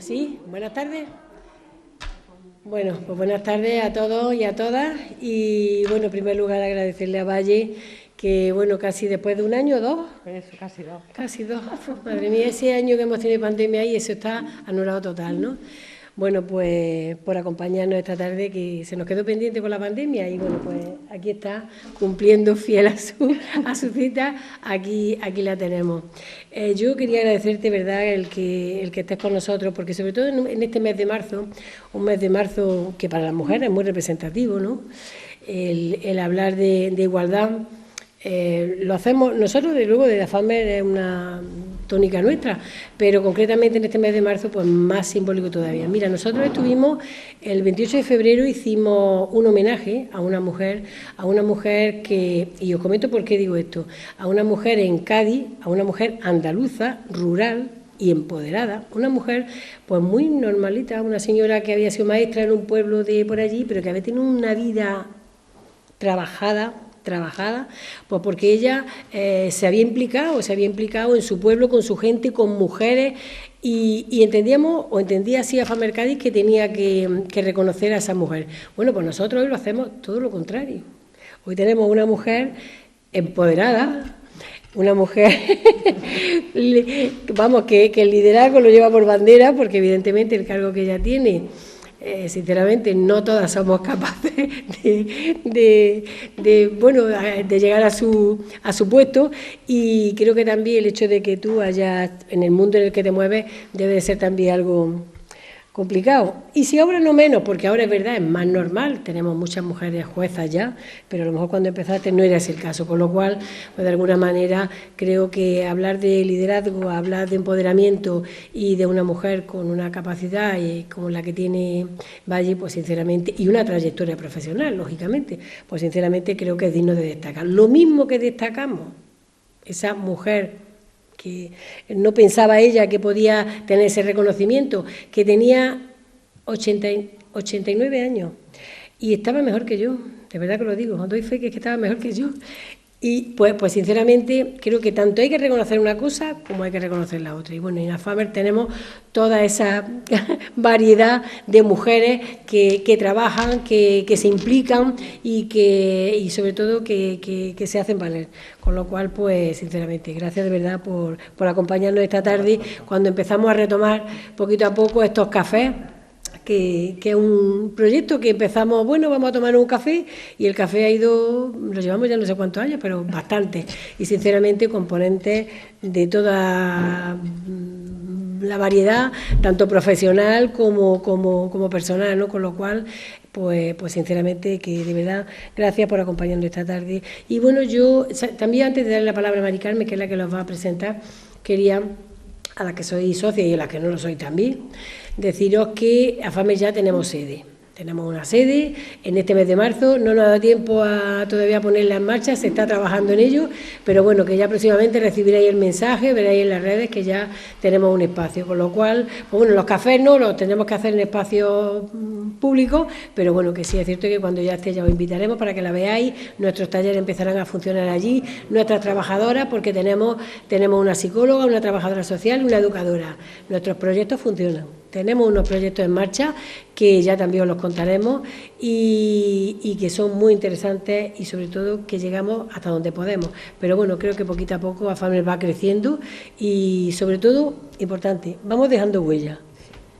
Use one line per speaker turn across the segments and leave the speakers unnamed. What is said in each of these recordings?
¿Sí? Buenas tardes. Bueno, pues buenas tardes a todos y a todas. Y bueno, en primer lugar agradecerle a Valle que, bueno, casi después de un año o dos.
Eso, casi dos.
Casi dos. Madre mía, ese año que hemos tenido pandemia ahí, eso está anulado total, ¿no? Bueno, pues por acompañarnos esta tarde, que se nos quedó pendiente con la pandemia, y bueno, pues aquí está, cumpliendo fiel a su cita, aquí la tenemos. Yo quería agradecerte, ¿verdad?, el que estés con nosotros, porque sobre todo en este mes de marzo, un mes de marzo que para las mujeres es muy representativo, ¿no? El hablar de igualdad. Lo hacemos nosotros, de luego, de la FAMER es una tónica nuestra, pero concretamente en este mes de marzo, pues más simbólico todavía. Mira, nosotros estuvimos, el 28 de febrero hicimos un homenaje a una mujer que, y os comento por qué digo esto, a una mujer en Cádiz, a una mujer andaluza, rural y empoderada, una mujer pues muy normalita, una señora que había sido maestra en un pueblo de por allí, pero que había tenido una vida trabajada, pues porque ella se había implicado en su pueblo, con su gente, con mujeres, y entendíamos, o entendía así a FAMER Cádiz, que tenía que reconocer a esa mujer. Bueno, pues nosotros hoy lo hacemos todo lo contrario. Hoy tenemos una mujer empoderada, una mujer, vamos, que el liderazgo lo lleva por bandera, porque evidentemente el cargo que ella tiene, sinceramente no todas somos capaces de llegar a su puesto, y creo que también el hecho de que tú hayas, en el mundo en el que te mueves, debe de ser también algo complicado. Y si ahora no menos, porque ahora es verdad, es más normal, tenemos muchas mujeres juezas ya, pero a lo mejor cuando empezaste no era ese el caso, con lo cual, pues de alguna manera, creo que hablar de liderazgo, hablar de empoderamiento y de una mujer con una capacidad como la que tiene Valle, pues sinceramente, y una trayectoria profesional, lógicamente, pues sinceramente creo que es digno de destacar. Lo mismo que destacamos, esa mujer que no pensaba ella que podía tener ese reconocimiento, que tenía 89 años y estaba mejor que yo, de verdad que lo digo, os doy fe que estaba mejor que yo. Y pues sinceramente creo que tanto hay que reconocer una cosa como hay que reconocer la otra. Y bueno, en la FAMER tenemos toda esa variedad de mujeres que trabajan, que se implican y sobre todo que se hacen valer. Con lo cual, pues sinceramente, gracias de verdad por acompañarnos esta tarde, cuando empezamos a retomar poquito a poco estos cafés, que es un proyecto que empezamos, bueno, vamos a tomar un café, y el café ha ido, lo llevamos ya no sé cuántos años, pero bastante, y sinceramente componentes de toda la variedad, tanto profesional como personal, ¿no? Con lo cual, pues sinceramente, que de verdad, gracias por acompañarnos esta tarde. Y bueno, yo también, antes de darle la palabra a Mari Carmen, que es la que los va a presentar, quería, a la que soy socia y a la que no lo soy también, deciros que a FAMER ya tenemos sede. Tenemos una sede en este mes de marzo, no nos da tiempo a todavía ponerla en marcha, se está trabajando en ello, pero bueno, que ya próximamente recibiréis el mensaje, veréis en las redes que ya tenemos un espacio, con lo cual, pues bueno, los cafés no los tenemos que hacer en espacios públicos, pero bueno, que sí es cierto que cuando ya esté ya os invitaremos para que la veáis. Nuestros talleres empezarán a funcionar allí, nuestras trabajadoras, porque tenemos una psicóloga, una trabajadora social y una educadora. Nuestros proyectos funcionan. Tenemos unos proyectos en marcha que ya también os los contaremos y que son muy interesantes, y sobre todo que llegamos hasta donde podemos. Pero bueno, creo que poquito a poco a FAMER va creciendo y sobre todo, importante, vamos dejando huella,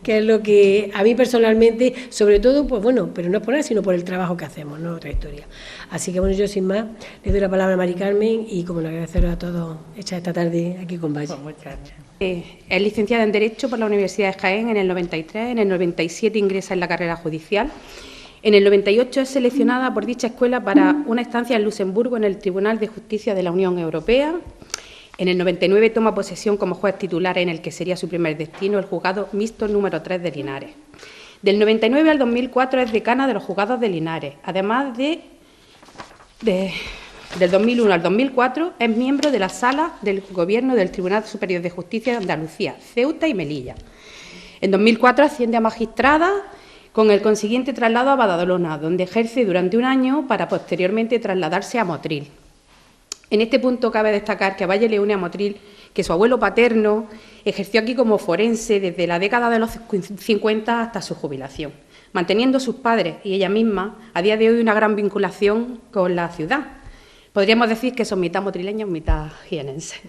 que es lo que a mí personalmente, sobre todo, pues bueno, pero no es por nada, sino por el trabajo que hacemos, no otra historia. Así que bueno, yo sin más, le doy la palabra a Mari Carmen y como le agradeceros a todos esta tarde aquí con Valle.
Pues muchas gracias.
Es licenciada en Derecho por la Universidad de Jaén en el 93, en el 97 ingresa en la carrera judicial. En el 98 es seleccionada por dicha escuela para una estancia en Luxemburgo en el Tribunal de Justicia de la Unión Europea. En el 99 toma posesión como juez titular en el que sería su primer destino, el Juzgado Mixto número 3 de Linares. Del 99 al 2004 es decana de los Juzgados de Linares. Además del 2001 al 2004 es miembro de la Sala del Gobierno del Tribunal Superior de Justicia de Andalucía, Ceuta y Melilla. En 2004 asciende a magistrada, con el consiguiente traslado a Badalona, donde ejerce durante un año para posteriormente trasladarse a Motril. En este punto cabe destacar que a Valle le une a Motril que su abuelo paterno ejerció aquí como forense desde la década de los 50 hasta su jubilación, manteniendo sus padres y ella misma a día de hoy una gran vinculación con la ciudad. Podríamos decir que son mitad motrileños, mitad jienenses.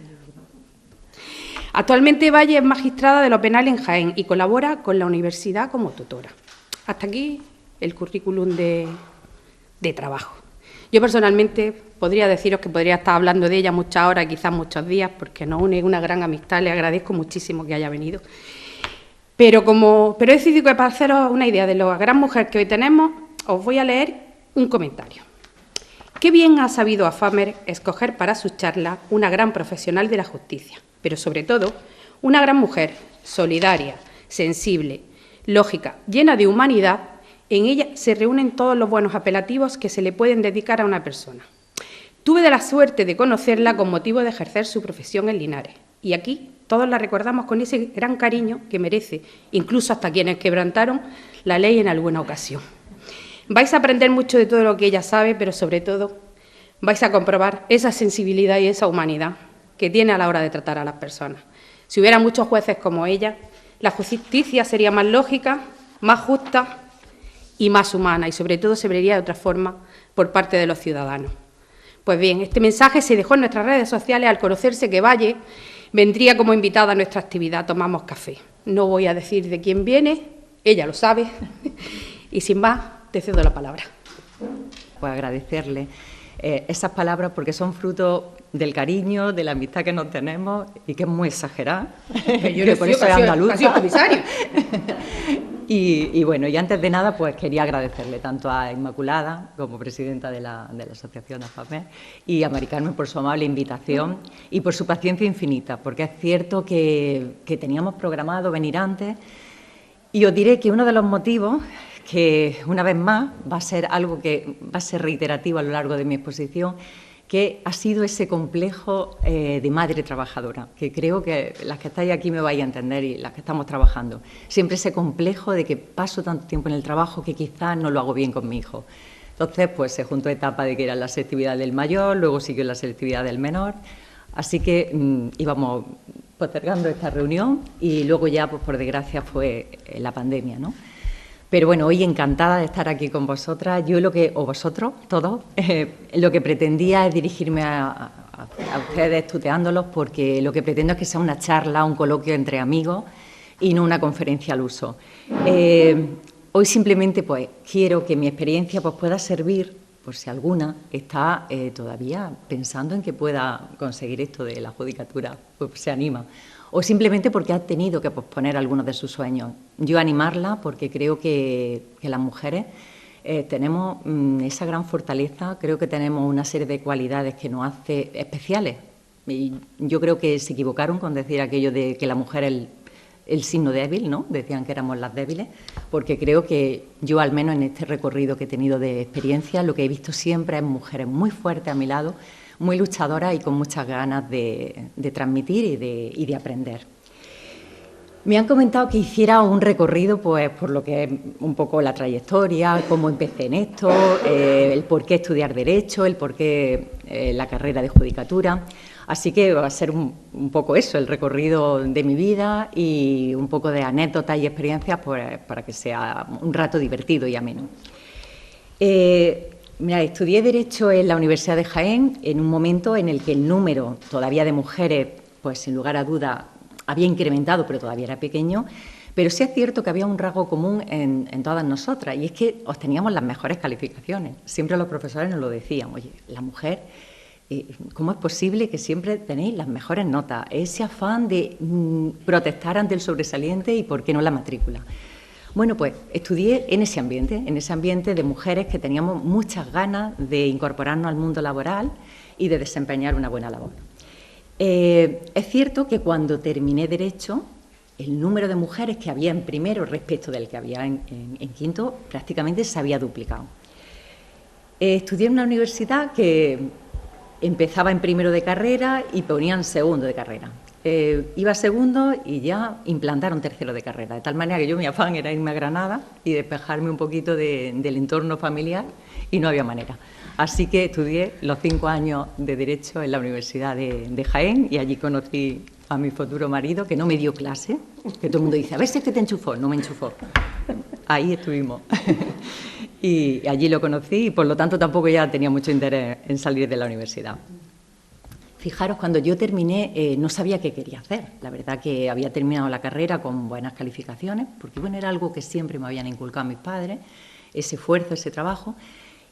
Actualmente Valle es magistrada de lo penal en Jaén y colabora con la universidad como tutora. Hasta aquí el currículum de trabajo. Yo personalmente podría deciros que podría estar hablando de ella muchas horas, quizás muchos días, porque nos une una gran amistad, le agradezco muchísimo que haya venido. Pero he decidido que para haceros una idea de la gran mujer que hoy tenemos, os voy a leer un comentario. Qué bien ha sabido Afamer escoger para sus charlas una gran profesional de la justicia, pero sobre todo una gran mujer, solidaria, sensible, lógica, llena de humanidad. En ella se reúnen todos los buenos apelativos que se le pueden dedicar a una persona. Tuve de la suerte de conocerla con motivo de ejercer su profesión en Linares, y aquí todos la recordamos con ese gran cariño que merece, incluso hasta quienes quebrantaron la ley en alguna ocasión. Vais a aprender mucho de todo lo que ella sabe, pero sobre todo vais a comprobar esa sensibilidad y esa humanidad que tiene a la hora de tratar a las personas. Si hubiera muchos jueces como ella, la justicia sería más lógica, más justa y más humana, y sobre todo se vería de otra forma por parte de los ciudadanos. Pues bien, este mensaje se dejó en nuestras redes sociales al conocerse que Valle vendría como invitada a nuestra actividad Tomamos Café. No voy a decir de quién viene, ella lo sabe, y sin más, te cedo la palabra.
Pues agradecerle esas palabras porque son fruto del cariño, de la amistad que nos tenemos y que es muy exagerada.
Yo por eso soy andaluza. Comisario.
Y bueno, y antes de nada, pues quería agradecerle tanto a Inmaculada como presidenta de la Asociación AFAMER y a Mari Carmen por su amable invitación y por su paciencia infinita, porque es cierto que teníamos programado venir antes y os diré que uno de los motivos, que una vez más va a ser algo que va a ser reiterativo a lo largo de mi exposición, que ha sido ese complejo de madre trabajadora, que creo que las que estáis aquí me vais a entender y las que estamos trabajando. Siempre ese complejo de que paso tanto tiempo en el trabajo que quizás no lo hago bien con mi hijo. Entonces, pues se juntó etapa de que era la selectividad del mayor, luego siguió la selectividad del menor, así que íbamos postergando esta reunión y luego ya, pues por desgracia, fue la pandemia, ¿no? Pero bueno, hoy encantada de estar aquí con vosotras. Yo o vosotros, todos, lo que pretendía es dirigirme a ustedes tuteándolos porque lo que pretendo es que sea una charla, un coloquio entre amigos y no una conferencia al uso. Hoy simplemente pues quiero que mi experiencia pues pueda servir, por si alguna está todavía pensando en que pueda conseguir esto de la judicatura, pues se anima. O simplemente porque ha tenido que posponer algunos de sus sueños. Yo animarla porque creo que las mujeres tenemos esa gran fortaleza, creo que tenemos una serie de cualidades que nos hace especiales. Y yo creo que se equivocaron con decir aquello de que la mujer es el signo débil, ¿no? Decían que éramos las débiles, porque creo que yo, al menos en este recorrido que he tenido de experiencia, lo que he visto siempre es mujeres muy fuertes a mi lado, muy luchadora y con muchas ganas de transmitir y de aprender. Me han comentado que hiciera un recorrido pues por lo que es un poco la trayectoria, cómo empecé en esto, el por qué estudiar Derecho, el por qué la carrera de Judicatura. Así que va a ser un poco eso, el recorrido de mi vida y un poco de anécdotas y experiencias pues, para que sea un rato divertido y ameno. Mira, estudié Derecho en la Universidad de Jaén en un momento en el que el número todavía de mujeres, pues sin lugar a duda, había incrementado, pero todavía era pequeño. Pero sí es cierto que había un rasgo común en todas nosotras, y es que obteníamos las mejores calificaciones. Siempre los profesores nos lo decían, oye, la mujer, ¿cómo es posible que siempre tenéis las mejores notas? Ese afán de protestar ante el sobresaliente y por qué no la matrícula. Bueno, pues estudié en ese ambiente de mujeres que teníamos muchas ganas de incorporarnos al mundo laboral y de desempeñar una buena labor. Es cierto que cuando terminé Derecho, el número de mujeres que había en primero respecto del que había en quinto prácticamente se había duplicado. Estudié en una universidad que empezaba en primero de carrera y ponían segundo de carrera. iba segundo y ya implantaron tercero de carrera, de tal manera que yo mi afán era irme a Granada y despejarme un poquito del entorno familiar y no había manera. Así que estudié los 5 años de Derecho en la Universidad de Jaén y allí conocí a mi futuro marido, que no me dio clase, que todo el mundo dice, a ver si este te enchufó, no me enchufó. Ahí estuvimos. Y allí lo conocí y por lo tanto tampoco ya tenía mucho interés en salir de la universidad. Fijaros, cuando yo terminé no sabía qué quería hacer. La verdad que había terminado la carrera con buenas calificaciones, porque bueno, era algo que siempre me habían inculcado mis padres, ese esfuerzo, ese trabajo,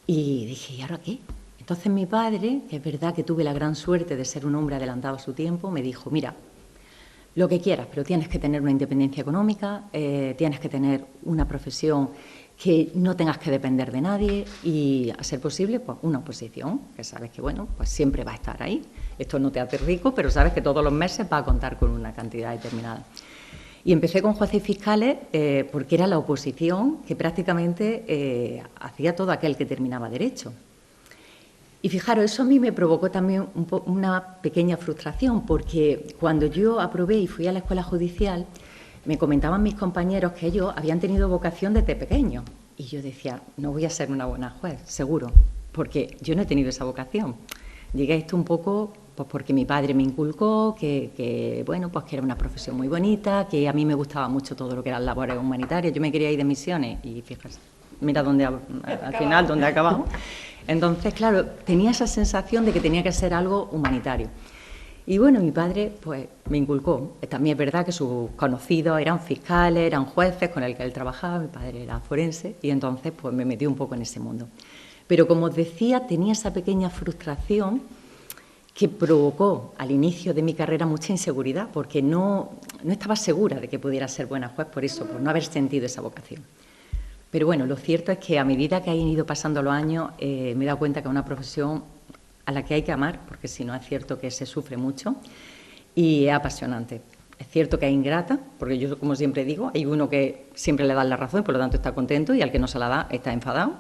y dije, ¿y ahora qué? Entonces mi padre, que es verdad que tuve la gran suerte de ser un hombre adelantado a su tiempo, me dijo, mira, lo que quieras, pero tienes que tener una independencia económica, tienes que tener una profesión que no tengas que depender de nadie y, a ser posible, pues una oposición, que sabes que, bueno, pues siempre va a estar ahí. Esto no te hace rico, pero sabes que todos los meses va a contar con una cantidad determinada. Y empecé con jueces y fiscales porque era la oposición que prácticamente hacía todo aquel que terminaba Derecho. Y fijaros, eso a mí me provocó también una pequeña frustración, porque cuando yo aprobé y fui a la escuela judicial, me comentaban mis compañeros que ellos habían tenido vocación desde pequeños. Y yo decía, no voy a ser una buena juez, seguro, porque yo no he tenido esa vocación. Llegué a esto un poco pues porque mi padre me inculcó bueno, pues que era una profesión muy bonita, que a mí me gustaba mucho todo lo que eran labores humanitarias. Yo me quería ir de misiones y fíjate, mira dónde al final dónde acabamos. Entonces, claro, tenía esa sensación de que tenía que ser algo humanitario. Y bueno, mi padre pues me inculcó. También es verdad que sus conocidos eran fiscales, eran jueces con el que él trabajaba, mi padre era forense, y entonces pues me metí un poco en ese mundo. Pero como os decía, tenía esa pequeña frustración que provocó al inicio de mi carrera mucha inseguridad, porque no estaba segura de que pudiera ser buena juez por eso, por no haber sentido esa vocación. Pero bueno, lo cierto es que a medida que han ido pasando los años me he dado cuenta que es una profesión a la que hay que amar, porque si no es cierto que se sufre mucho y es apasionante. Es cierto que es ingrata, porque yo, como siempre digo, hay uno que siempre le da la razón y por lo tanto está contento y al que no se la da está enfadado,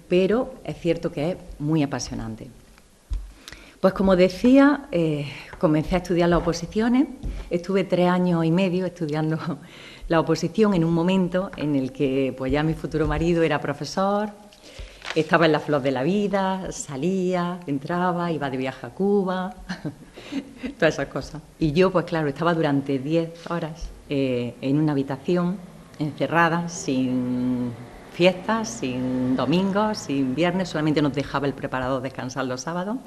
pero es cierto que es muy apasionante. Pues como decía, comencé a estudiar las oposiciones, estuve 3 años y medio estudiando la oposición en un momento en el que pues ya mi futuro marido era profesor, estaba en la flor de la vida, salía, entraba, iba de viaje a Cuba, todas esas cosas. Y yo, pues claro, estaba durante 10 horas en una habitación, encerrada, sin fiestas, sin domingos, sin viernes, solamente nos dejaba el preparador descansar los sábados.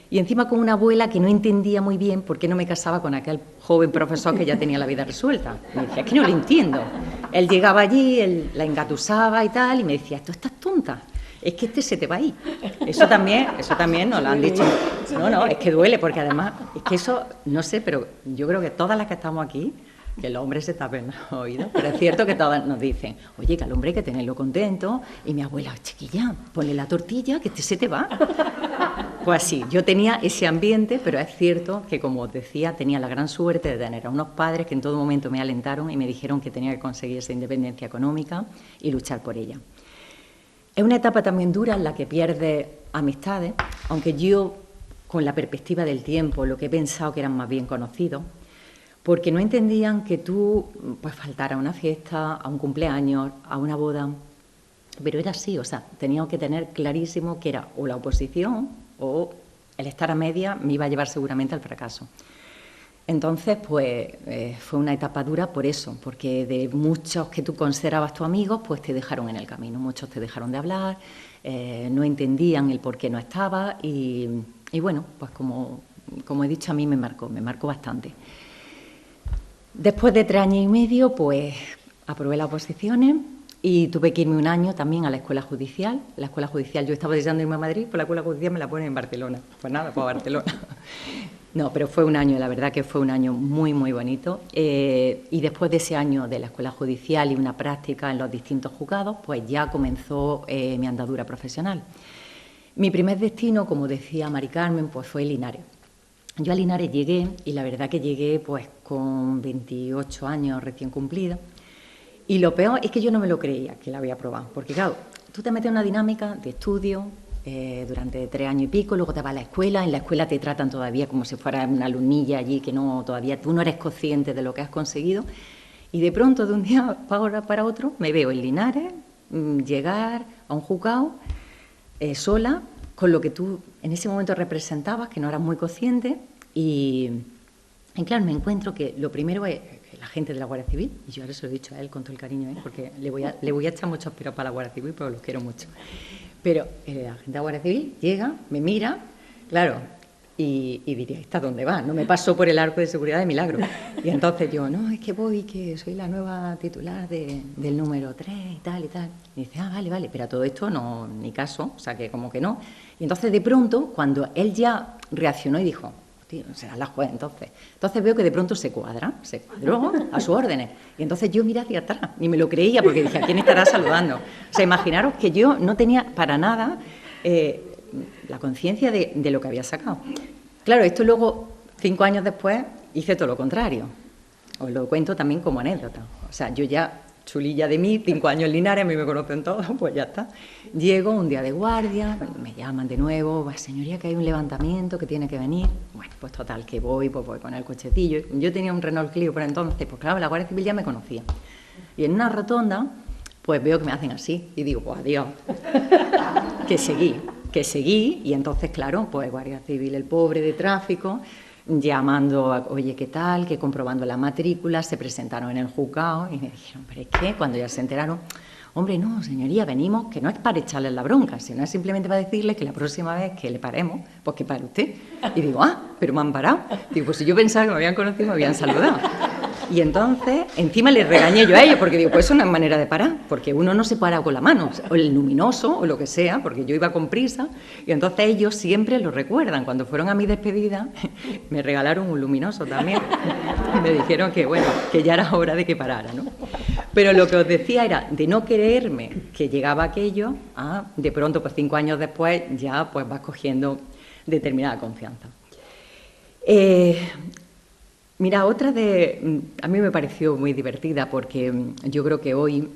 Y encima con una abuela que no entendía muy bien por qué no me casaba con aquel joven profesor que ya tenía la vida resuelta. Me decía, es que no lo entiendo. Él llegaba allí, él la engatusaba y tal, y me decía, tú estás tonta, es que este se te va a ir. Eso también nos lo han dicho. No, es que duele, porque además, es que eso, no sé, pero yo creo que todas las que estamos aquí, que los hombres se tapen los oídos, pero es cierto que todas nos dicen, oye, que al hombre hay que tenerlo contento, y mi abuela, chiquilla, ponle la tortilla, que este se te va. Pues sí, yo tenía ese ambiente, pero es cierto que, como os decía, tenía la gran suerte de tener a unos padres que en todo momento me alentaron y me dijeron que tenía que conseguir esa independencia económica y luchar por ella. Es una etapa también dura en la que pierdes amistades, aunque yo, con la perspectiva del tiempo, lo que he pensado que eran más bien conocidos, porque no entendían que tú pues faltaras a una fiesta, a un cumpleaños, a una boda, pero era así, o sea, teníamos que tener clarísimo que era o la oposición o el estar a media me iba a llevar seguramente al fracaso. Entonces, pues fue una etapa dura por eso, porque de muchos que tú considerabas tus amigos, pues te dejaron en el camino, muchos te dejaron de hablar, no entendían el por qué no estaba y bueno, pues como he dicho, a mí me marcó bastante. Después de 3 años y medio, pues aprobé las oposiciones y tuve que irme un año también a la escuela judicial. La escuela judicial, yo estaba deseando irme a Madrid, pues la escuela judicial me la ponen en Barcelona. Pues nada, pues a Barcelona. No, pero fue un año, la verdad que fue un año muy, muy bonito. Y después de ese año de la escuela judicial y una práctica en los distintos juzgados, pues ya comenzó mi andadura profesional. Mi primer destino, como decía Mari Carmen, pues fue Linares. Yo a Linares llegué y la verdad que llegué pues con 28 años recién cumplidos. Y lo peor es que yo no me lo creía que la había aprobado, porque claro, tú te metes en una dinámica de estudio, durante 3 años y pico, luego te vas a la escuela, en la escuela te tratan todavía como si fueras una alumnilla allí, que no, todavía tú no eres consciente de lo que has conseguido, y de pronto, de un día para otro, me veo en Linares, llegar a un juzgado, sola, con lo que tú en ese momento representabas, que no eras muy consciente, y claro, me encuentro que lo primero es que la gente de la Guardia Civil, y yo ahora se lo he dicho a él con todo el cariño, porque le voy a echar muchos piros para la Guardia Civil, pero los quiero mucho. Pero la gente de la Guardia Civil llega, me mira, claro, y diría, ¿esta dónde va? No me pasó por el arco de seguridad de milagro. Y entonces yo, no, es que voy, que soy la nueva titular del número 3 y tal y tal. Y dice, vale, pero a todo esto no, ni caso, o sea, que como que no. Y entonces de pronto, cuando él ya reaccionó y dijo, tío, será la juez entonces. Entonces veo que de pronto se cuadró a sus órdenes. Y entonces yo miré hacia atrás, ni me lo creía porque dije, ¿a quién estará saludando? O sea, imaginaros que yo no tenía para nada la conciencia de lo que había sacado. Claro, esto luego, 5 años después, hice todo lo contrario. Os lo cuento también como anécdota. O sea, yo ya, chulilla de mí, 5 años en Linares, a mí me conocen todos, pues ya está. Llego un día de guardia, me llaman de nuevo, señoría, que hay un levantamiento, que tiene que venir. Bueno, pues total, que voy con el cochecillo. Yo tenía un Renault Clio por entonces, pues claro, la Guardia Civil ya me conocía. Y en una rotonda, pues veo que me hacen así, y digo, pues adiós, que seguí, y entonces, claro, pues Guardia Civil, el pobre de tráfico, llamando, oye, ¿qué tal?, que comprobando la matrícula, se presentaron en el juzgado, y me dijeron, pero es que cuando ya se enteraron, hombre, no, señoría, venimos, que no es para echarles la bronca, sino es simplemente para decirles que la próxima vez que le paremos, pues que pare usted. Y digo, pero me han parado. Digo, pues si yo pensaba que me habían conocido, me habían saludado. Y entonces, encima les regañé yo a ellos, porque digo, pues eso no es manera de parar, porque uno no se para con la mano, o el luminoso, o lo que sea, porque yo iba con prisa, y entonces ellos siempre lo recuerdan. Cuando fueron a mi despedida, me regalaron un luminoso también. Me dijeron que, bueno, que ya era hora de que parara, ¿no? Pero lo que os decía era de no creerme que llegaba aquello, de pronto, pues 5 años después, ya pues vas cogiendo determinada confianza. Mira, a mí me pareció muy divertida porque yo creo que hoy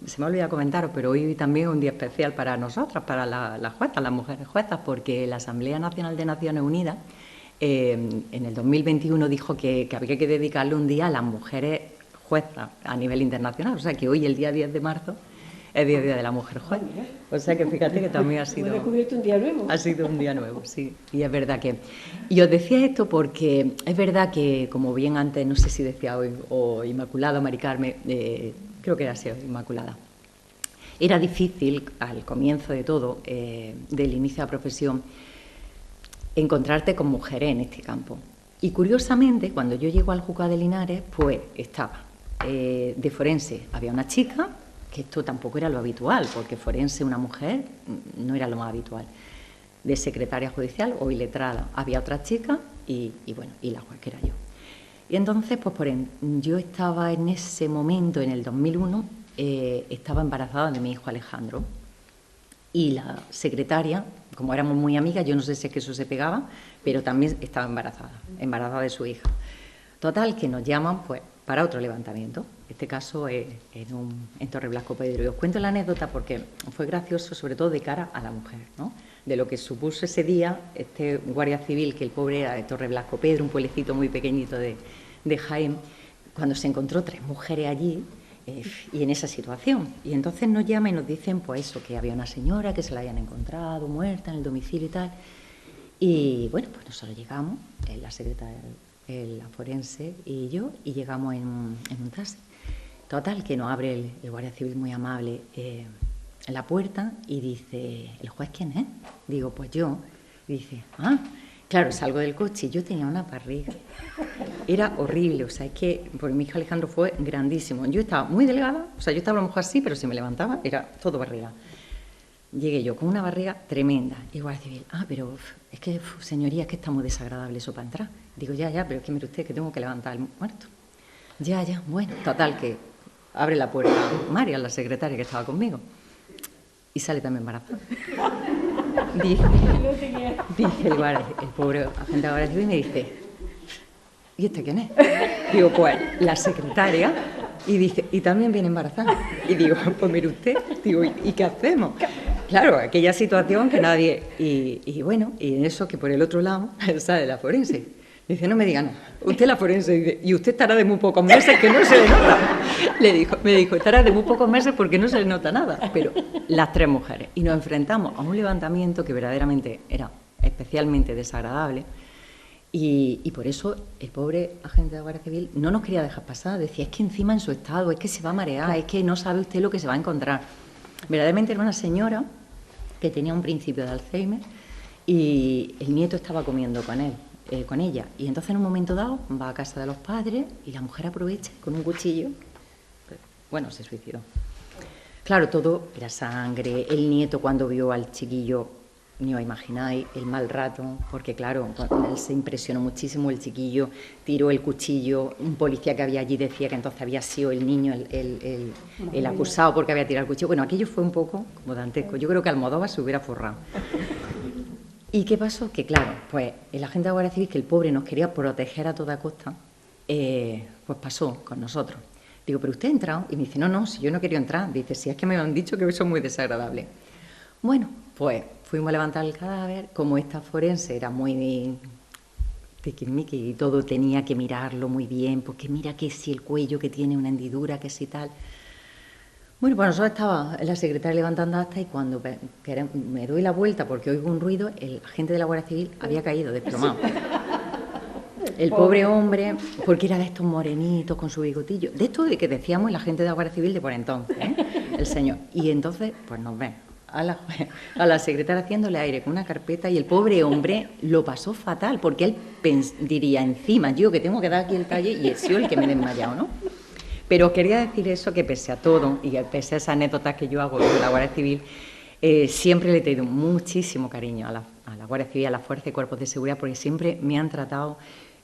se me ha olvidado comentaros, pero hoy también es un día especial para nosotras, para las juezas, las mujeres juezas, porque la Asamblea Nacional de Naciones Unidas en el 2021 dijo que había que dedicarle un día a las mujeres juezas a nivel internacional, o sea que hoy, el día 10 de marzo, es Día de la Mujer Juez. O sea que fíjate que también ha sido...
Hemos descubierto un día nuevo.
Ha sido un día nuevo, sí. Y es verdad que... Y os decía esto porque es verdad que, como bien antes, no sé si decía hoy, o Inmaculada o Mari Carmen, creo que era así, Inmaculada. Era difícil, al comienzo de todo, del inicio de la profesión, encontrarte con mujeres en este campo. Y curiosamente, cuando yo llego al juzgado de Linares, pues estaba de forense, había una chica, que esto tampoco era lo habitual, porque forense, una mujer, no era lo más habitual. De secretaria judicial o iletrada había otra chica y bueno, y la juez que era yo. Y entonces, pues yo estaba en ese momento, en el 2001, estaba embarazada de mi hijo Alejandro. Y la secretaria, como éramos muy amigas, yo no sé si es que eso se pegaba, pero también estaba embarazada de su hija. Total, que nos llaman pues para otro levantamiento, en este caso en Torre Blasco Pedro. Y os cuento la anécdota porque fue gracioso, sobre todo de cara a la mujer, ¿no? De lo que supuso ese día este guardia civil, que el pobre era de Torre Blasco Pedro, un pueblecito muy pequeñito de Jaén, cuando se encontró 3 mujeres allí y en esa situación. Y entonces nos llaman y nos dicen pues eso, que había una señora que se la habían encontrado muerta en el domicilio y tal. Y bueno, pues nosotros llegamos, la secretaria, la forense y yo, y llegamos en un taxi. Total, que nos abre el guardia civil muy amable en la puerta y dice, ¿el juez quién es? Digo, pues yo. Y dice, claro, salgo del coche y yo tenía una barriga. Era horrible, o sea, es que por mi hijo Alejandro fue grandísimo. Yo estaba muy delgada, o sea, yo estaba a lo mejor así, pero si me levantaba era todo barriga. Llegué yo con una barriga tremenda. Y el guardia civil, pero es que, señoría, es que está muy desagradable eso para entrar. Digo, ya, pero es que mire usted que tengo que levantar al muerto. Ya, bueno, total, que abre la puerta María, la secretaria que estaba conmigo, y sale también embarazada. Dice el pobre agente de Guardia Civil, y me dice, ¿y esta quién es? Digo, pues la secretaria, y dice, y también viene embarazada. Y digo, pues mire usted, digo, ¿y qué hacemos? Claro, aquella situación que nadie... Y bueno, y en eso que por el otro lado sale la forense. Dice, no me digan, usted es la forense. Dice, y usted estará de muy pocos meses que no se le nota. Me dijo, estará de muy pocos meses porque no se le nota nada. Pero las tres mujeres. Y nos enfrentamos a un levantamiento que verdaderamente era especialmente desagradable. Y por eso el pobre agente de Guardia Civil no nos quería dejar pasar. Decía, es que encima en su estado, es que se va a marear, es que no sabe usted lo que se va a encontrar. Verdaderamente era una señora que tenía un principio de Alzheimer y el nieto estaba comiendo con él. Con ella, y entonces en un momento dado va a casa de los padres y la mujer aprovecha con un cuchillo, bueno, se suicidó. Claro, todo era sangre. El nieto, cuando vio al chiquillo, ni os imagináis el mal rato, porque claro, él se impresionó muchísimo. El chiquillo tiró el cuchillo, un policía que había allí decía que entonces había sido el niño el acusado porque había tirado el cuchillo. Bueno, aquello fue un poco como dantesco. Yo creo que Almodóvar se hubiera forrado. ¿Y qué pasó? Que claro, pues el agente de Guardia Civil, que el pobre nos quería proteger a toda costa, pues pasó con nosotros. Digo, ¿pero usted ha entrado? Y me dice, no, si yo no quería entrar. Dice, si es que me han dicho que eso es muy desagradable. Bueno, pues fuimos a levantar el cadáver. Como esta forense era muy tiquismiqui y todo tenía que mirarlo muy bien, porque mira que si el cuello que tiene una hendidura, que si tal... Bueno, pues nosotros estaba la secretaria levantando acta y cuando me doy la vuelta porque oigo un ruido, el agente de la Guardia Civil había caído desplomado. El pobre hombre, porque era de estos morenitos con su bigotillo, de esto de que decíamos el agente de la Guardia Civil de por entonces, el señor. Y entonces, pues nos ven a la secretaria haciéndole aire con una carpeta y el pobre hombre lo pasó fatal porque él diría, encima yo que tengo que dar aquí el talle y he sido el que me he desmayado, ¿no? Pero quería decir eso, que pese a todo y pese a esas anécdotas que yo hago de la Guardia Civil, siempre le he tenido muchísimo cariño a la Guardia Civil, a la Fuerza y Cuerpos de Seguridad, porque siempre me han tratado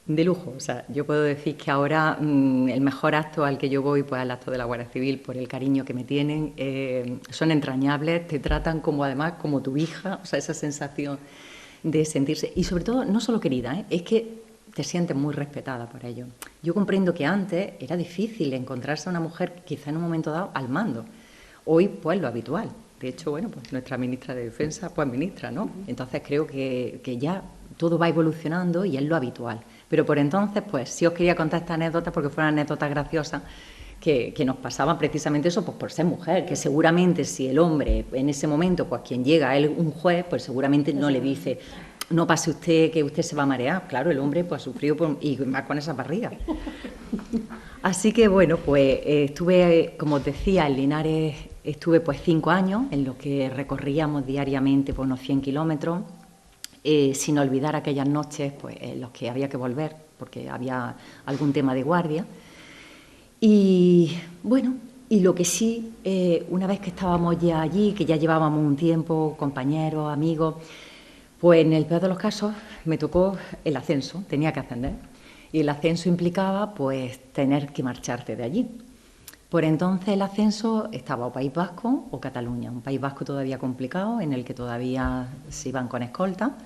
de lujo. O sea, yo puedo decir que ahora el mejor acto al que yo voy, pues al acto de la Guardia Civil, por el cariño que me tienen, son entrañables, te tratan como además como tu hija, o sea, esa sensación de sentirse, y sobre todo no solo querida, es que te sientes muy respetada por ello. Yo comprendo que antes era difícil encontrarse a una mujer quizá en un momento dado al mando. Hoy, pues, lo habitual. De hecho, bueno, pues nuestra ministra de Defensa, pues ministra, ¿no? Entonces creo que ya todo va evolucionando y es lo habitual. Pero por entonces, pues sí os quería contar esta anécdota porque fueron anécdotas graciosas que nos pasaban precisamente eso, pues por ser mujer, que seguramente si el hombre en ese momento, pues quien llega a él, un juez, pues seguramente no le dice... No pase usted, que usted se va a marear. Claro, el hombre pues ha sufrido y más con esa barriga. Así que bueno, pues estuve, como os decía, en Linares estuve pues 5 años, en los que recorríamos diariamente pues unos 100 kilómetros, sin olvidar aquellas noches pues en los que había que volver, porque había algún tema de guardia. Y bueno, y lo que sí, una vez que estábamos ya allí, que ya llevábamos un tiempo, compañeros, amigos... Pues en el peor de los casos me tocó el ascenso, tenía que ascender. Y el ascenso implicaba pues tener que marcharte de allí. Por entonces el ascenso estaba o País Vasco o Cataluña, un País Vasco todavía complicado, en el que todavía se iban con escolta.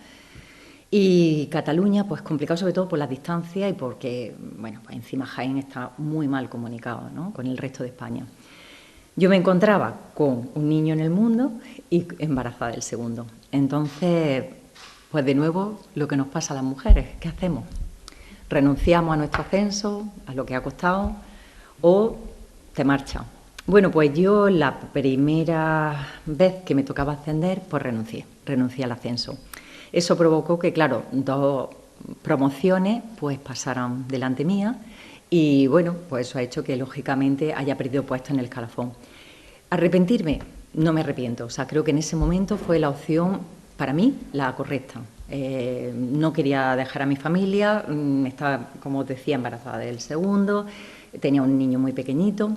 Y Cataluña pues complicado sobre todo por las distancias y porque, bueno, pues encima Jaén está muy mal comunicado, ¿no?, con el resto de España. Yo me encontraba con un niño en el mundo y embarazada del segundo. Entonces... pues de nuevo, lo que nos pasa a las mujeres, ¿qué hacemos? ¿Renunciamos a nuestro ascenso, a lo que ha costado, o te marchas? Bueno, pues yo la primera vez que me tocaba ascender, pues renuncié al ascenso. Eso provocó que, claro, 2 promociones pues pasaran delante mía y, bueno, pues eso ha hecho que, lógicamente, haya perdido puesto en el escalafón. ¿Arrepentirme? No me arrepiento. O sea, creo que en ese momento fue la opción... para mí, la correcta. No quería dejar a mi familia, estaba, como os decía, embarazada del segundo, tenía un niño muy pequeñito.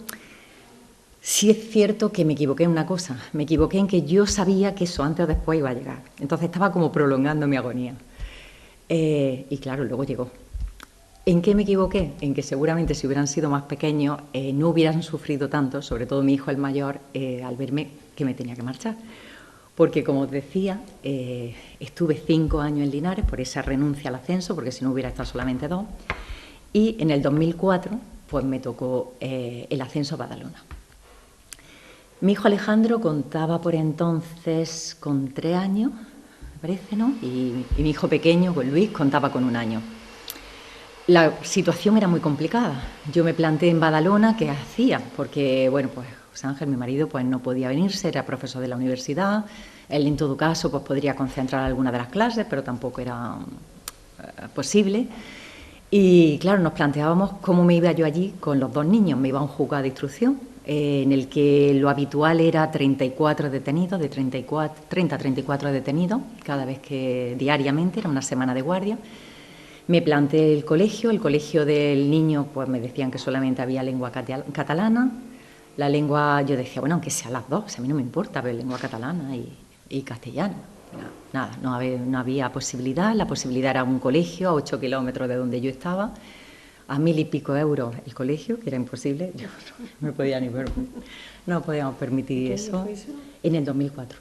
Sí es cierto que me equivoqué en una cosa, me equivoqué en que yo sabía que eso antes o después iba a llegar. Entonces estaba como prolongando mi agonía. Y claro, luego llegó. ¿En qué me equivoqué? En que seguramente si hubieran sido más pequeños no hubieran sufrido tanto, sobre todo mi hijo el mayor, al verme que me tenía que marchar. Porque, como os decía, estuve 5 años en Linares por esa renuncia al ascenso, porque si no hubiera estado solamente 2. Y en el 2004 pues me tocó el ascenso a Badalona. Mi hijo Alejandro contaba por entonces con 3 años, me parece, ¿no? Y mi hijo pequeño, con Luis, contaba con 1 año. La situación era muy complicada. Yo me planteé en Badalona qué hacía, porque, bueno, pues José Ángel, mi marido, pues no podía venirse, era profesor de la universidad. Él, en todo caso, pues podría concentrar alguna de las clases, pero tampoco era posible. Y, claro, nos planteábamos cómo me iba yo allí con los 2 niños. Me iba a un juzgado de instrucción, en el que lo habitual era 34 detenidos, de 30 a 34 detenidos, cada vez que diariamente, era una semana de guardia. Me planteé el colegio del niño, pues me decían que solamente había lengua catalana. La lengua, yo decía, bueno, aunque sea las 2, a mí no me importa, pero lengua catalana y castellano. Nada, no había posibilidad. La posibilidad era un colegio a 8 kilómetros de donde yo estaba, a 1.000 y pico euros el colegio, que era imposible. Yo no me podía ni ver, no podíamos permitir eso. En el 2004.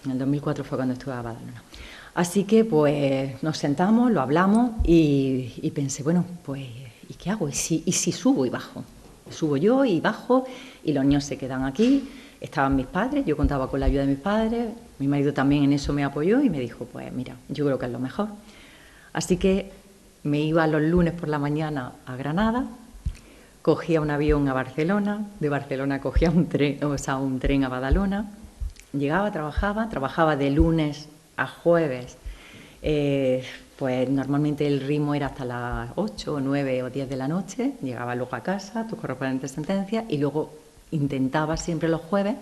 En el 2004 fue cuando estuve a Badalona. Así que pues nos sentamos, lo hablamos y pensé, bueno, pues ¿y qué hago? ¿Y si subo y bajo? Subo yo y bajo y los niños se quedan aquí. Estaban mis padres, yo contaba con la ayuda de mis padres, mi marido también en eso me apoyó y me dijo, pues mira, yo creo que es lo mejor. Así que me iba los lunes por la mañana a Granada, cogía un avión a Barcelona, de Barcelona cogía un tren a Badalona, llegaba, trabajaba de lunes a jueves, pues normalmente el ritmo era hasta las 8 o 9 o 10 de la noche, llegaba luego a casa, tus correspondientes sentencias, y luego intentaba siempre los jueves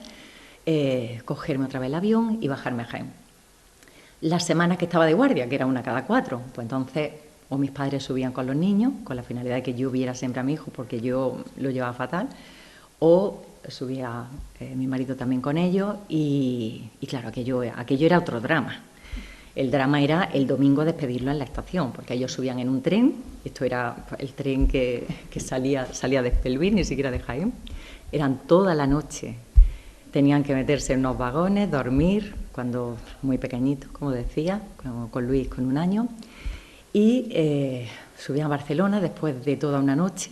cogerme otra vez el avión y bajarme a Jaén. Las semanas que estaba de guardia, que era una cada 4, pues entonces o mis padres subían con los niños, con la finalidad de que yo viera siempre a mi hijo, porque yo lo llevaba fatal, o subía mi marido también con ellos y claro, aquello era otro drama. El drama era el domingo despedirlo en la estación, porque ellos subían en un tren, esto era el tren que salía de Espelvín, ni siquiera de Jaén, eran toda la noche, tenían que meterse en unos vagones, dormir, cuando muy pequeñitos, como decía, con Luis con 1 año, y subían a Barcelona después de toda una noche.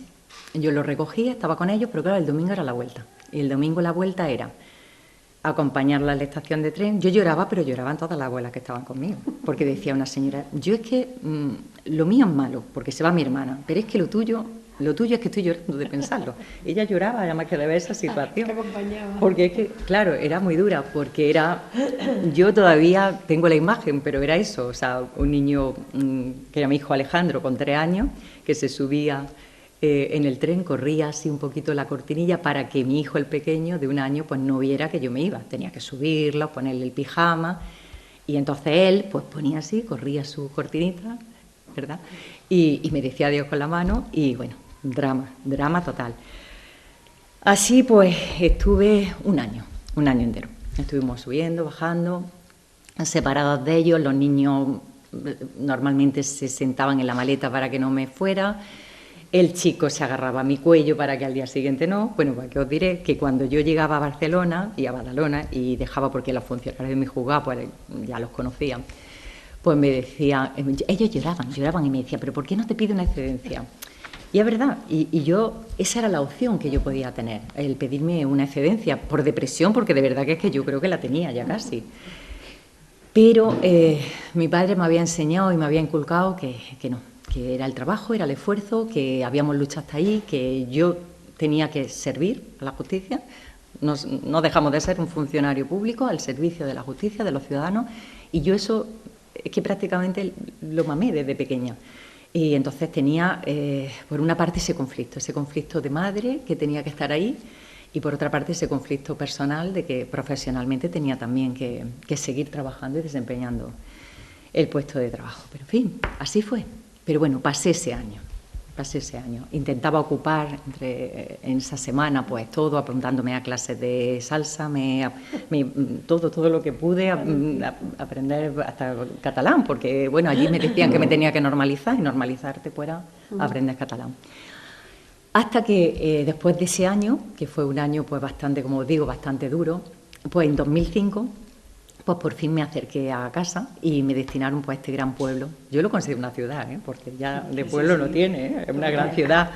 Yo los recogía, estaba con ellos, pero claro, el domingo era la vuelta. Y el domingo la vuelta era acompañarla a la estación de tren. Yo lloraba, pero lloraban todas las abuelas que estaban conmigo. Porque decía una señora, yo es que lo mío es malo, porque se va mi hermana, pero es que lo tuyo es que estoy llorando de pensarlo. Ella lloraba, además que de ver esa situación.
Te acompañaba.
Porque es que, claro, era muy dura, porque yo todavía tengo la imagen, pero era eso, o sea, un niño que era mi hijo Alejandro, con 3 años, que se subía en el tren, corría así un poquito la cortinilla para que mi hijo, el pequeño, de 1 año, pues no viera que yo me iba. Tenía que subirlo, ponerle el pijama, y entonces él, pues ponía así, corría su cortinita, ¿verdad? Y me decía adiós con la mano, y bueno, drama total. Así pues estuve un año entero. Estuvimos subiendo, bajando, separados de ellos. Los niños normalmente se sentaban en la maleta para que no me fuera. El chico se agarraba a mi cuello para que al día siguiente no. Bueno, pues que os diré que cuando yo llegaba a Barcelona y a Badalona y dejaba, porque los funcionarios de mi juzgado pues ya los conocían, pues me decían, ellos lloraban y me decían, pero ¿por qué no te pide una excedencia? Y es verdad, y yo, esa era la opción que yo podía tener, el pedirme una excedencia por depresión, porque de verdad que es que yo creo que la tenía ya casi. Pero mi padre me había enseñado y me había inculcado que no, que era el trabajo, era el esfuerzo, que habíamos luchado hasta ahí, que yo tenía que servir a la justicia. No dejamos de ser un funcionario público al servicio de la justicia, de los ciudadanos, y yo eso es que prácticamente lo mamé desde pequeña. Y entonces tenía, por una parte, ese conflicto de madre que tenía que estar ahí, y por otra parte ese conflicto personal de que profesionalmente tenía también que seguir trabajando y desempeñando el puesto de trabajo. Pero en fin, así fue. Pero bueno, pasé ese año. Intentaba ocupar en esa semana pues todo, apuntándome a clases de salsa, todo lo que pude, aprender hasta catalán, porque bueno, allí me decían que me tenía que normalizar, y normalizarte fuera aprender catalán. Hasta que después de ese año, que fue un año pues bastante, como os digo, bastante duro, pues en 2005 pues por fin me acerqué a casa y me destinaron pues a este gran pueblo. Yo lo considero una ciudad, porque ya de pueblo no tiene, es una gran ciudad.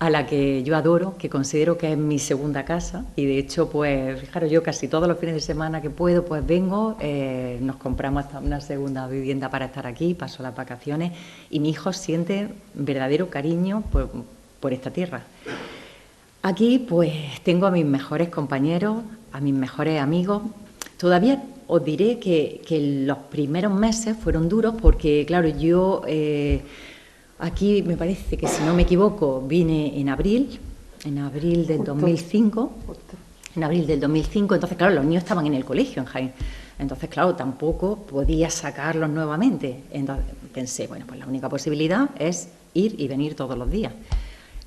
a la que yo adoro, que considero que es mi segunda casa, y de hecho, pues, fijaros, yo casi todos los fines de semana que puedo, pues vengo, nos compramos hasta una segunda vivienda para estar aquí, paso las vacaciones, y mi hijo siente verdadero cariño por esta tierra. Aquí, pues, tengo a mis mejores compañeros, a mis mejores amigos. Todavía os diré que los primeros meses fueron duros porque, claro, yo... aquí me parece que, si no me equivoco, vine en abril del 2005. En abril del 2005, entonces, claro, los niños estaban en el colegio en Jaén. Entonces, claro, tampoco podía sacarlos nuevamente. Entonces pensé, bueno, pues la única posibilidad es ir y venir todos los días.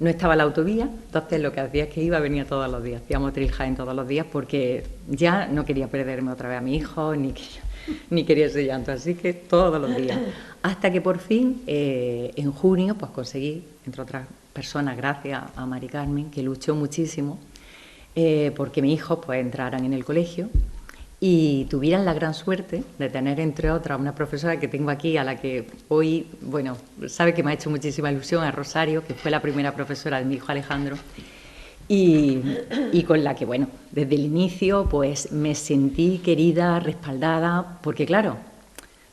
No estaba la autovía, entonces lo que hacía es que iba, venía todos los días. Hacíamos Triljaén todos los días porque ya no quería perderme otra vez a mi hijo, ni quería ese llanto, así que todos los días. Hasta que por fin, en junio, pues conseguí, entre otras personas, gracias a Mari Carmen, que luchó muchísimo, porque mis hijos pues entraran en el colegio y tuvieran la gran suerte de tener, entre otras, una profesora que tengo aquí, a la que hoy, bueno, sabe que me ha hecho muchísima ilusión, a Rosario, que fue la primera profesora de mi hijo Alejandro, y con la que, bueno, desde el inicio, pues me sentí querida, respaldada, porque claro,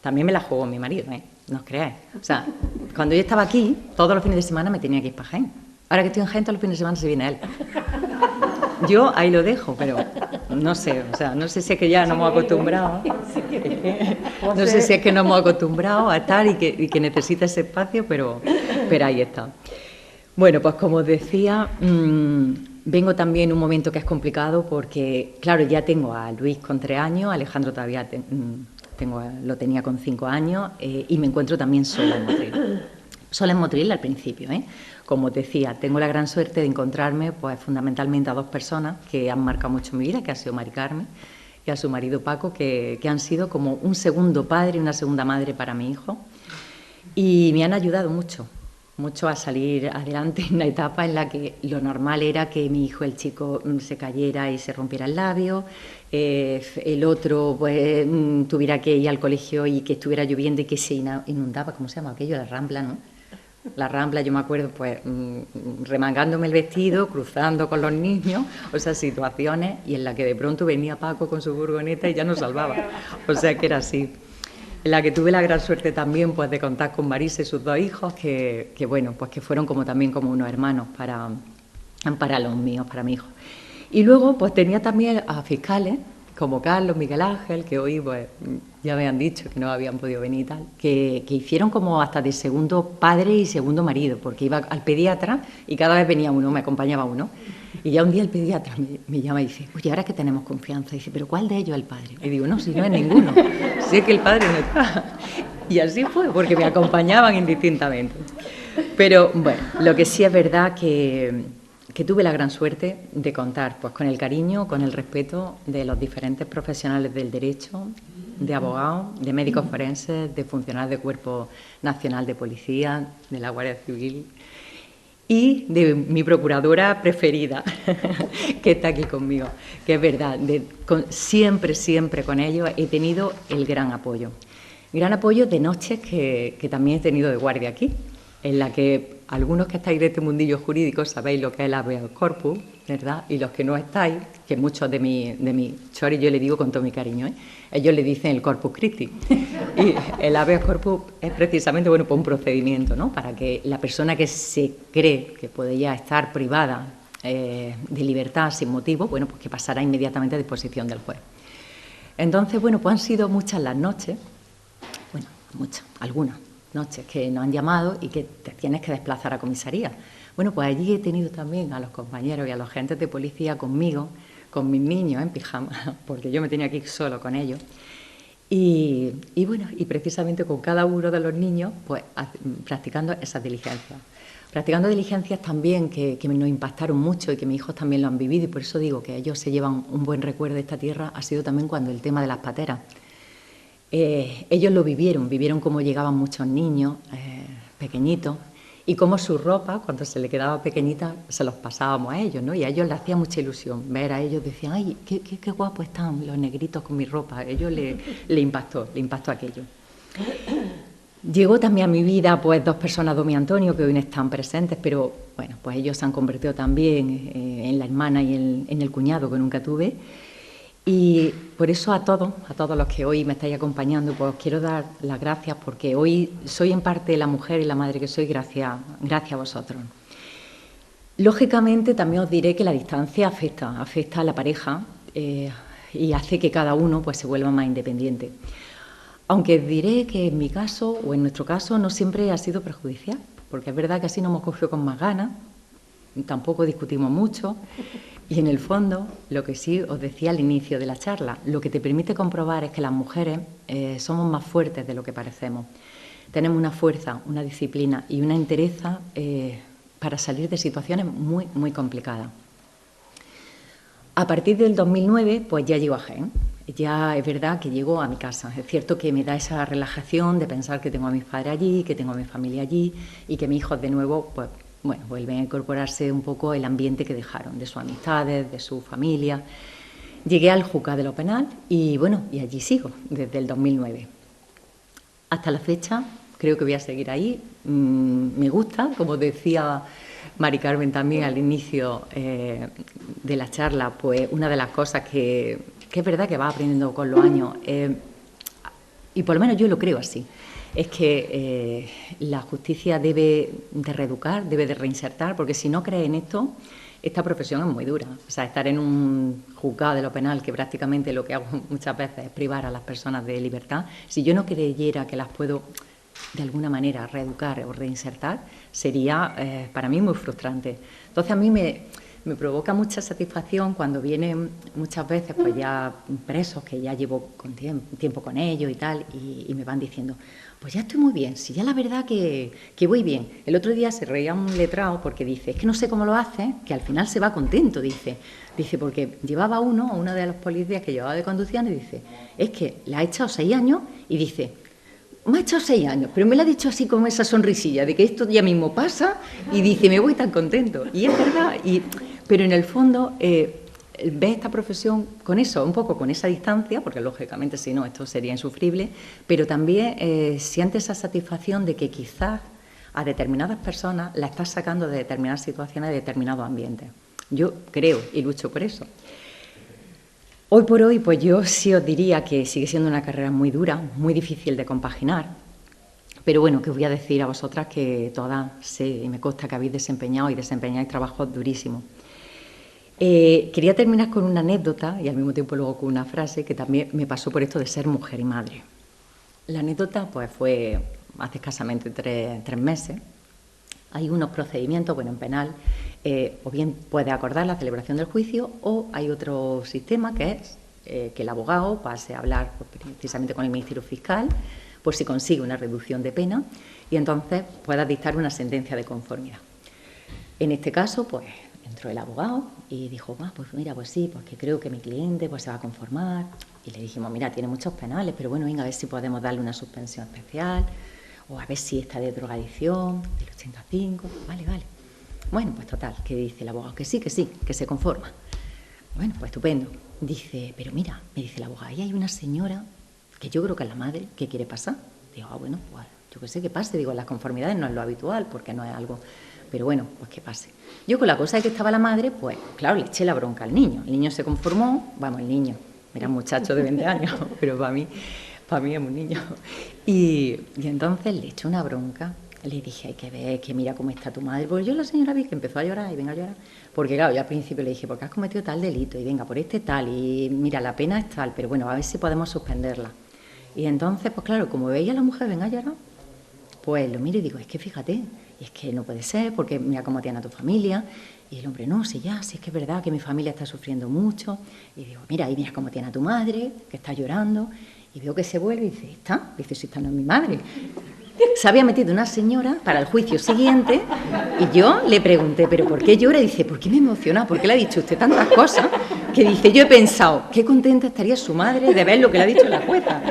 también me la jugó mi marido, no os creáis. O sea, cuando yo estaba aquí, todos los fines de semana me tenía que ir para Jaén. Ahora que estoy en Jaén, todos los fines de semana se viene él. Yo ahí lo dejo, pero no sé, o sea, no sé si es que ya nos hemos acostumbrado, no sé si es que nos hemos acostumbrado a estar y que necesita ese espacio, pero ahí está. Bueno, pues como os decía, vengo también en un momento que es complicado porque, claro, ya tengo a Luis con 3 años, Alejandro todavía lo tenía con 5 años y me encuentro también sola en Motril. Sola en Motril al principio, Como os decía, tengo la gran suerte de encontrarme pues fundamentalmente a 2 personas que han marcado mucho mi vida, que ha sido Mari Carmen y a su marido Paco, que han sido como un segundo padre y una segunda madre para mi hijo y me han ayudado mucho a salir adelante en una etapa en la que lo normal era que mi hijo, el chico, se cayera y se rompiera el labio, el otro pues tuviera que ir al colegio y que estuviera lloviendo y que se inundaba, ¿cómo se llama aquello? La Rambla, ¿no? La Rambla, yo me acuerdo, pues remangándome el vestido, cruzando con los niños, o sea, situaciones, y en la que de pronto venía Paco con su furgoneta y ya nos salvaba. O sea, que era así. En la que tuve la gran suerte también pues de contar con Marisa y sus 2 hijos, que bueno, pues que fueron también como unos hermanos para los míos, para mi hijo. Y luego pues tenía también a fiscales como Carlos, Miguel Ángel, que hoy pues ya me han dicho que no habían podido venir y tal, que hicieron como hasta de segundo padre y segundo marido, porque iba al pediatra y cada vez venía uno, me acompañaba uno. Y ya un día el pediatra me llama y dice, oye, ahora que tenemos confianza, dice, ¿pero cuál de ellos es el padre? Y digo, no, si no es ninguno, si es que el padre no está. Y así fue, porque me acompañaban indistintamente. Pero bueno, lo que sí es verdad que tuve la gran suerte de contar pues con el cariño, con el respeto de los diferentes profesionales del derecho, de abogados, de médicos forenses, de funcionarios de Cuerpo Nacional de Policía, de la Guardia Civil y de mi procuradora preferida, que está aquí conmigo, que es verdad, siempre con ellos he tenido el gran apoyo. Gran apoyo de noches que también he tenido de guardia aquí, en la que algunos que estáis de este mundillo jurídico sabéis lo que es el habeas corpus, ¿verdad? Y los que no estáis, que muchos de mi chori yo le digo con todo mi cariño, ellos le dicen el corpus Christi. Y el habeas corpus es precisamente, bueno, pues un procedimiento, ¿no? Para que la persona que se cree que puede ya estar privada de libertad sin motivo, bueno, pues que pasará inmediatamente a disposición del juez. Entonces, bueno, pues han sido muchas las noches, bueno, muchas, algunas noches que nos han llamado y que te tienes que desplazar a comisaría. Bueno, pues allí he tenido también a los compañeros y a los agentes de policía conmigo, con mis niños en pijama, porque yo me tenía que ir solo con ellos. Y bueno, y precisamente con cada uno de los niños, pues practicando esas diligencias. Practicando diligencias también que nos impactaron mucho y que mis hijos también lo han vivido, y por eso digo que ellos se llevan un buen recuerdo de esta tierra, ha sido también cuando el tema de las pateras. Ellos lo vivieron cómo llegaban muchos niños pequeñitos y cómo su ropa, cuando se le quedaba pequeñita, se los pasábamos a ellos, ¿no? Y a ellos les hacía mucha ilusión ver a ellos, decían, ay, qué guapos están los negritos con mi ropa. A ellos le impactó aquello. Llegó también a mi vida pues 2 personas, Domi y Antonio, que hoy no están presentes, pero bueno, pues ellos se han convertido también en la hermana y en el cuñado que nunca tuve. Y por eso a todos los que hoy me estáis acompañando, pues os quiero dar las gracias, porque hoy soy en parte la mujer y la madre que soy gracias a vosotros. Lógicamente también os diré que la distancia afecta a la pareja y hace que cada uno pues se vuelva más independiente. Aunque diré que en mi caso, o en nuestro caso, no siempre ha sido perjudicial, porque es verdad que así nos hemos cogido con más ganas, tampoco discutimos mucho, y en el fondo, lo que sí os decía al inicio de la charla, lo que te permite comprobar es que las mujeres somos más fuertes de lo que parecemos. Tenemos una fuerza, una disciplina y una entereza para salir de situaciones muy, muy complicadas. A partir del 2009, pues ya llego a Jaén. Ya es verdad que llego a mi casa. Es cierto que me da esa relajación de pensar que tengo a mis padres allí, que tengo a mi familia allí y que mis hijos de nuevo, pues bueno, vuelven a incorporarse un poco el ambiente que dejaron, de sus amistades, de su familia. Llegué al Juzgado de lo Penal y bueno, y allí sigo desde el 2009. Hasta la fecha creo que voy a seguir ahí. Me gusta, como decía Mari Carmen también al inicio de la charla, pues una de las cosas que es verdad que vas aprendiendo con los años, y por lo menos yo lo creo así, es que la justicia debe de reeducar, debe de reinsertar, porque si no crees en esto, esta profesión es muy dura. O sea, estar en un juzgado de lo penal, que prácticamente lo que hago muchas veces es privar a las personas de libertad, si yo no creyera que las puedo de alguna manera reeducar o reinsertar, sería para mí muy frustrante. Entonces a mí me provoca mucha satisfacción cuando vienen muchas veces pues ya presos que ya llevo tiempo con ellos y tal, y me van diciendo, pues ya estoy muy bien, si ya la verdad que voy bien. El otro día se reía un letrado porque dice, es que no sé cómo lo hace, que al final se va contento, dice porque llevaba uno de los policías que llevaba de conducción y dice, es que le ha echado 6 años y dice, me ha echado 6 años, pero me lo ha dicho así con esa sonrisilla de que esto ya mismo pasa y dice, me voy tan contento. Y es verdad, pero en el fondo ves esta profesión con eso, un poco con esa distancia, porque lógicamente si no esto sería insufrible, pero también sientes esa satisfacción de que quizás a determinadas personas la estás sacando de determinadas situaciones, de determinados ambientes. Yo creo y lucho por eso. Hoy por hoy, pues yo sí os diría que sigue siendo una carrera muy dura, muy difícil de compaginar, pero bueno, que os voy a decir a vosotras que todas sé y me consta que habéis desempeñado y desempeñáis trabajos durísimos. Quería terminar con una anécdota y al mismo tiempo luego con una frase que también me pasó por esto de ser mujer y madre. La anécdota pues fue hace escasamente 3 meses. Hay unos procedimientos, bueno, en penal, o bien puede acordar la celebración del juicio o hay otro sistema que es que el abogado pase a hablar precisamente con el Ministerio Fiscal por si consigue una reducción de pena y entonces pueda dictar una sentencia de conformidad. En este caso, pues entró el abogado y dijo, pues mira, pues sí, pues que creo que mi cliente pues se va a conformar. Y le dijimos, mira, tiene muchos penales, pero bueno, venga, a ver si podemos darle una suspensión especial o a ver si está de drogadicción, del 85, vale. Bueno, pues total, que dice el abogado, que sí, que se conforma. Bueno, pues estupendo. Dice, pero mira, me dice el abogado, ahí hay una señora que yo creo que es la madre que quiere pasar. Digo, bueno, pues yo qué sé que pase. Digo, las conformidades no es lo habitual porque no es algo... Pero bueno, pues que pase. Yo con la cosa de que estaba la madre, pues claro, le eché la bronca al niño. El niño se conformó, el niño, era un muchacho de 20 años, pero para mí es un niño. Y entonces le eché una bronca, le dije, hay que ver, que mira cómo está tu madre. Pues yo la señora vi que empezó a llorar y venga a llorar. Porque claro, yo al principio le dije, porque has cometido tal delito y venga, por este tal, y mira, la pena es tal, pero bueno, a ver si podemos suspenderla. Y entonces, pues claro, como veía a la mujer venga a llorar, pues lo miro y digo, es que fíjate, y es que no puede ser, porque mira cómo tiene a tu familia. Y el hombre, no, sí es que es verdad que mi familia está sufriendo mucho. Y digo, mira cómo tiene a tu madre, que está llorando. Y veo que se vuelve y dice, ¿está? Dice, si esta no es mi madre. Se había metido una señora para el juicio siguiente y yo le pregunté, ¿pero por qué llora? Y dice, ¿por qué me emociona? ¿Por qué le ha dicho usted tantas cosas? Que dice, yo he pensado, qué contenta estaría su madre de ver lo que le ha dicho la jueza.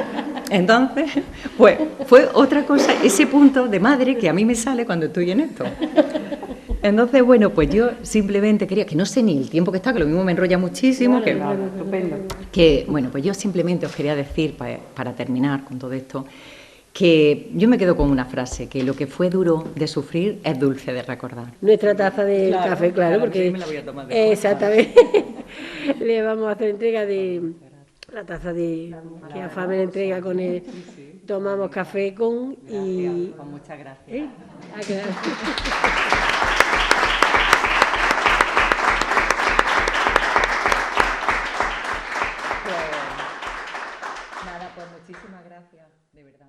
Entonces, pues fue otra cosa, ese punto de madre que a mí me sale cuando estoy en esto. Entonces, bueno, pues yo simplemente quería, que no sé ni el tiempo que está, que lo mismo me enrolla muchísimo, que bueno, pues yo simplemente os quería decir, para terminar con todo esto, que yo me quedo con una frase, que lo que fue duro de sufrir es dulce de recordar.
Nuestra taza de café, claro, porque
me la voy a tomar después.
exactamente le vamos a hacer entrega de la taza de que AFAME le entrega con el tomamos café con y
Pues muchas gracias.
Ah, claro.
Nada, pues muchísimas gracias, de verdad.